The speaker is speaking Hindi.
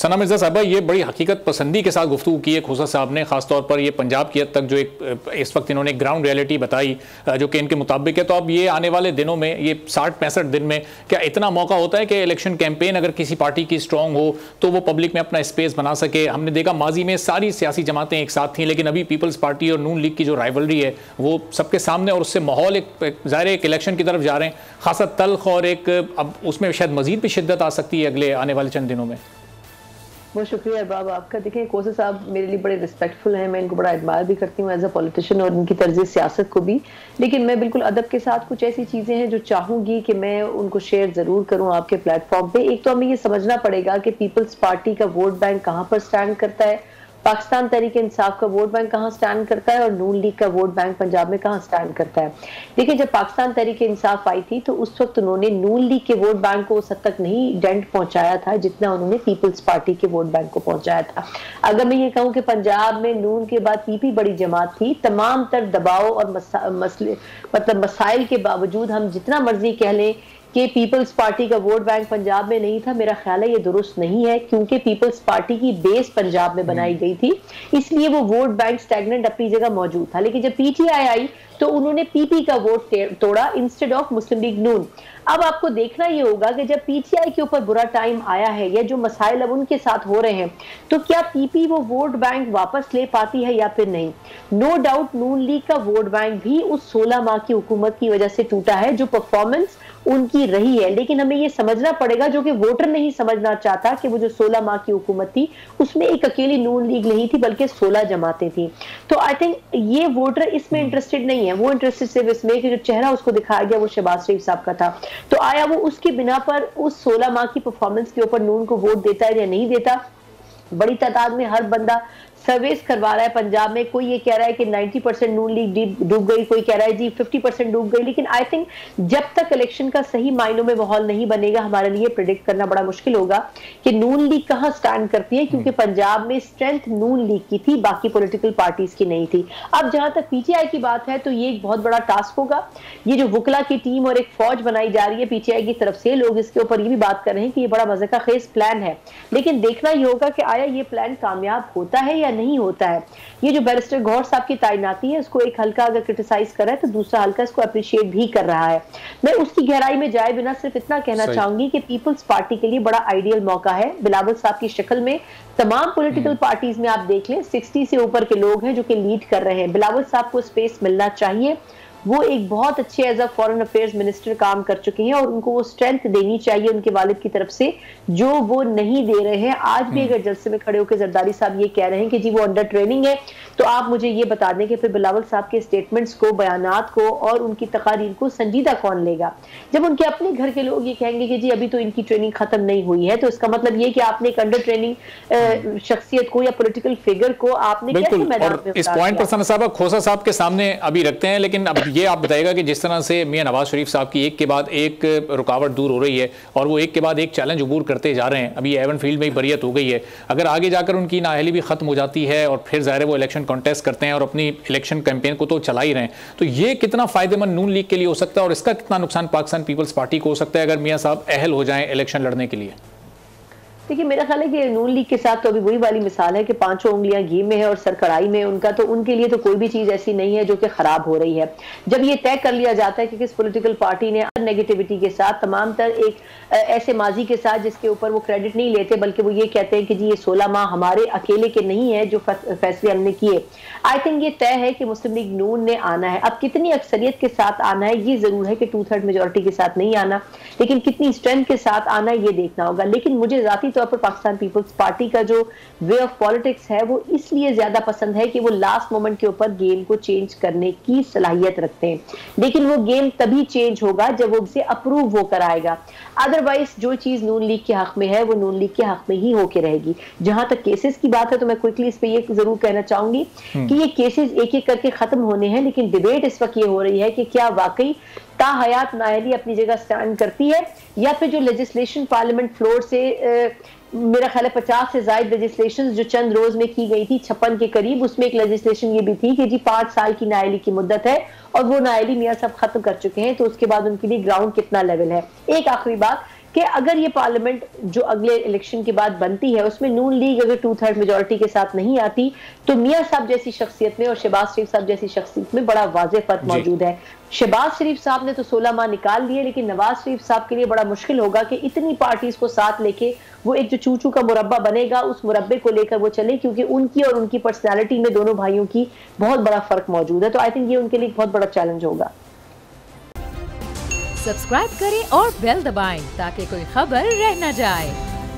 सना मिर्जा साहबा, ये बड़ी हकीकत पसंदी के साथ गुफ्तगू की है खोसा साहब ने, खासतौर पर ये पंजाब की हद तक जो एक इस वक्त इन्होंने ग्राउंड रियलिटी बताई जो कि इनके मुताबिक है। तो अब ये आने वाले दिनों में, ये 60-65 दिन में क्या इतना मौका होता है कि इलेक्शन कैंपेन अगर किसी पार्टी की स्ट्रॉन्ग हो तो वो पब्लिक में अपना स्पेस बना सके? हमने देखा माजी में सारी सियासी जमातें एक साथ थीं, लेकिन अभी पीपल्स पार्टी और नून लीग की जो राइवलरी है वो सबके सामने, और उससे माहौल एक ज़ाहिर एक इलेक्शन की तरफ जा रहे हैं, खासा तल्ख, और एक अब उसमें शायद मजीद भी शिद्दत आ सकती है अगले आने वाले चंद दिनों में। बहुत शुक्रिया अरबाब आपका। देखें, खोसा साहब मेरे लिए बड़े रिस्पेक्टफुल हैं, मैं इनको बड़ा एडमायर भी करती हूँ एज अ पॉलिटिशियन और इनकी तर्ज सियासत को भी, लेकिन मैं बिल्कुल अदब के साथ कुछ ऐसी चीज़ें हैं जो चाहूँगी कि मैं उनको शेयर ज़रूर करूँ आपके प्लेटफॉर्म पे। एक तो हमें ये समझना पड़ेगा कि पीपल्स पार्टी का वोट बैंक कहाँ पर स्टैंड करता है, पाकिस्तान तहरीक इंसाफ का वोट बैंक कहाँ स्टैंड करता है, और नून लीग का वोट बैंक पंजाब में कहाँ स्टैंड करता है। देखिए, जब पाकिस्तान तहरीक इंसाफ आई थी तो उस वक्त उन्होंने नून लीग के वोट बैंक को उस हद तक नहीं डेंट पहुंचाया था जितना उन्होंने पीपल्स पार्टी के वोट बैंक को पहुंचाया था। अगर मैं ये कहूँ कि पंजाब में नून के बाद पीपी बड़ी जमात थी, तमाम तर दबाव और मसले मसाइल के बावजूद हम जितना मर्जी कह लें कि पीपल्स पार्टी का वोट बैंक पंजाब में नहीं था, मेरा ख्याल है ये दुरुस्त नहीं है, क्योंकि पीपल्स पार्टी की बेस पंजाब में बनाई गई थी, इसलिए वो वोट बैंक स्टैग्नेंट अपनी जगह मौजूद था। लेकिन जब पीटीआई आई तो उन्होंने पीपी का वोट तोड़ा इंस्टेड ऑफ मुस्लिम लीग नून। अब आपको देखना ये होगा कि जब पीटीआई के ऊपर बुरा टाइम आया है या जो मसाइल अब उनके साथ हो रहे हैं, तो क्या पीपी वो वोट बैंक वापस ले पाती है या फिर नहीं। नो डाउट नून लीग का वोट बैंक भी उस 16 माह की हुकूमत की वजह से टूटा है जो परफॉर्मेंस उनकी रही है, लेकिन हमें ये समझना पड़ेगा, जो कि वोटर नहीं समझना चाहता, कि वो जो 16 माह की हुकूमत थी उसमें एक अकेली नून लीग नहीं थी बल्कि 16 जमातें थी। तो आई थिंक ये वोटर इसमें इंटरेस्टेड नहीं है, वो इंटरेस्टेड सिर्फ इसमें कि जो चेहरा उसको दिखाया गया वो शहबाज शरीफ साहब का था, तो आया वो उसकी बिना पर उस 16 माह की परफॉर्मेंस के ऊपर नून को वोट देता है या नहीं देता। बड़ी तादाद में हर बंदा सर्वेस करवा रहा है पंजाब में, कोई ये कह रहा है कि 90% नून लीग डूब गई, कोई कह रहा है जी 50% डूब गई, लेकिन आई थिंक जब तक इलेक्शन का सही मायनों में माहौल नहीं बनेगा हमारे लिए प्रेडिक्ट करना बड़ा मुश्किल होगा कि नून लीग कहां स्टैंड करती है, क्योंकि पंजाब में स्ट्रेंथ नून लीग की थी, बाकी पॉलिटिकल पार्टीज की नहीं थी। अब जहां तक पीटीआई की बात है तो ये एक बहुत बड़ा टास्क होगा, ये जो वुकला की टीम और एक फौज बनाई जा रही है पीटीआई की तरफ से, लोग इसके ऊपर ये भी बात कर रहे हैं कि ये बड़ा मजे का खेज प्लान है, लेकिन देखना ये होगा कि आया ये प्लान कामयाब होता है या नहीं होता है। ये जो बैरिस्टर गौहर साहब की तैनाती है, उसको एक हल्का अगर क्रिटिसाइज कर रहा है तो दूसरा हल्का इसको अप्रिशिएट भी कर रहा है। मैं उसकी गहराई में जाए बिना सिर्फ इतना कहना चाहूंगी कि पीपल्स पार्टी के लिए बड़ा आइडियल मौका है, बिलावल साहब की शक्ल में तमाम पॉलिटिकल पार्टीज में आप देख लें 60 से ऊपर के लोग हैं जो कि लीड कर रहे हैं। बिलावल साहब को स्पेस मिलना चाहिए, वो एक बहुत अच्छे as a foreign affairs minister काम कर चुके हैं और उनको वो स्ट्रेंथ देनी चाहिए उनके वालिद की तरफ से जो वो नहीं दे रहे हैं। आज भी अगर जलसे में खड़े होकर जरदारी साहब ये कह रहे हैं कि जी वो अंडर ट्रेनिंग है, तो आप मुझे ये बता दें कि फिर बिलावल साहब के स्टेटमेंट्स को, बयानात को और उनकी तकारीर को संजीदा कौन लेगा। जब उनके अपने घर के लोग ये कहेंगे कि जी अभी तो इनकी ट्रेनिंग खत्म नहीं हुई है, तो इसका मतलब ये कि आपने एक अंडर ट्रेनिंग शख्सियत को या पॉलिटिकल फिगर को आपने कैसे मैदान में इस पॉइंट पर सना साहब खोसा साहब के सामने अभी रखते हैं, लेकिन अब ये आप बताइएगा कि जिस तरह से मियां नवाज शरीफ साहब की एक के बाद एक रुकावट दूर हो रही है और वो एक के बाद एक चैलेंज अबूर करते जा रहे हैं, अभी एवन फील्ड में ही बरियत हो गई है, अगर आगे जाकर उनकी नाअहली भी खत्म हो जाती है और फिर ज़ाहिर है वो इलेक्शन कॉन्टेस्ट करते हैं और अपनी इलेक्शन कैंपेन को तो चला ही रहे हैं, तो ये कितना फायदेमंद नून लीग के लिए हो सकता है और इसका कितना नुकसान पाकिस्तान पीपल्स पार्टी को हो सकता है अगर मियां साहब अहल हो जाएं इलेक्शन लड़ने के लिए? देखिए, मेरा ख्याल है कि नून लीग के साथ तो अभी वही वाली मिसाल है कि पांचों उंगलियां घी में है और सर कढ़ाई में उनका, तो उनके लिए तो कोई भी चीज ऐसी नहीं है जो कि खराब हो रही है। जब ये तय कर लिया जाता है कि किस पॉलिटिकल पार्टी ने नेगेटिविटी के साथ, तमाम तर एक ऐसे माजी के साथ जिसके ऊपर वो क्रेडिट नहीं लेते बल्कि वो ये कहते हैं कि जी ये 16 माह हमारे अकेले के नहीं है जो फैसले हमने किए, आई थिंक ये तय है कि मुस्लिम लीग नून ने आना है। अब कितनी अक्सरियत के साथ आना है, ये जरूर है कि 2/3 मेजोरिटी के साथ नहीं आना, लेकिन कितनी स्ट्रेंथ के साथ आना है ये देखना होगा। लेकिन मुझे जाती तौर पर पाकिस्तान पीपल्स पार्टी का जो वे ऑफ पॉलिटिक्स है वो इसलिए ज्यादा पसंद है कि वो लास्ट मोमेंट के ऊपर गेम को चेंज करने की सलाहियत रखते हैं, लेकिन वो गेम तभी चेंज होगा जब वो उनसे अप्रूव होकर आएगा। अदरवाइज जो चीज नून लीग के हक में है वो नून लीग के हक में ही होके रहेगी। जहां तक केसेस की बात है तो मैं क्विकली इस पे ये जरूर कहना चाहूंगी कि ये केसेस एक एक करके खत्म होने हैं, लेकिन डिबेट इस वक्त ये हो रही है कि क्या वाकई ताहयात नाअहली अपनी जगह स्टैंड करती है या फिर जो लेजिस्लेशन पार्लियामेंट फ्लोर से मेरा ख्याल है 50 से ज्यादा लेजिस्लेशन जो चंद रोज में की गई थी 56 के करीब, उसमें एक लेजिस्लेशन ये भी थी कि जी 5 साल की नाअहली की मुद्दत है और वो नाअहली मियां साहब खत्म कर चुके हैं, तो उसके बाद उनके लिए ग्राउंड कितना लेवल है। एक आखिरी बात कि अगर ये पार्लियामेंट जो अगले इलेक्शन के बाद बनती है उसमें नून लीग अगर 2/3 मेजोरिटी के साथ नहीं आती तो मियां साहब जैसी शख्सियत में और शहबाज शरीफ साहब जैसी शख्सियत में बड़ा वाज़ेह फर्क मौजूद है। शहबाज शरीफ साहब ने तो 16 माह निकाल लिए, लेकिन नवाज शरीफ साहब के लिए बड़ा मुश्किल होगा कि इतनी पार्टीज को साथ लेके वो एक जो चूचू का मुरब्बा बनेगा उस मुरब्बे को लेकर वो चले, क्योंकि उनकी और उनकी पर्सनैलिटी में दोनों भाइयों की बहुत बड़ा फर्क मौजूद है। तो आई थिंक ये उनके लिए बहुत बड़ा चैलेंज होगा। सब्सक्राइब करें और बेल दबाएं ताकि कोई खबर रह न जाए।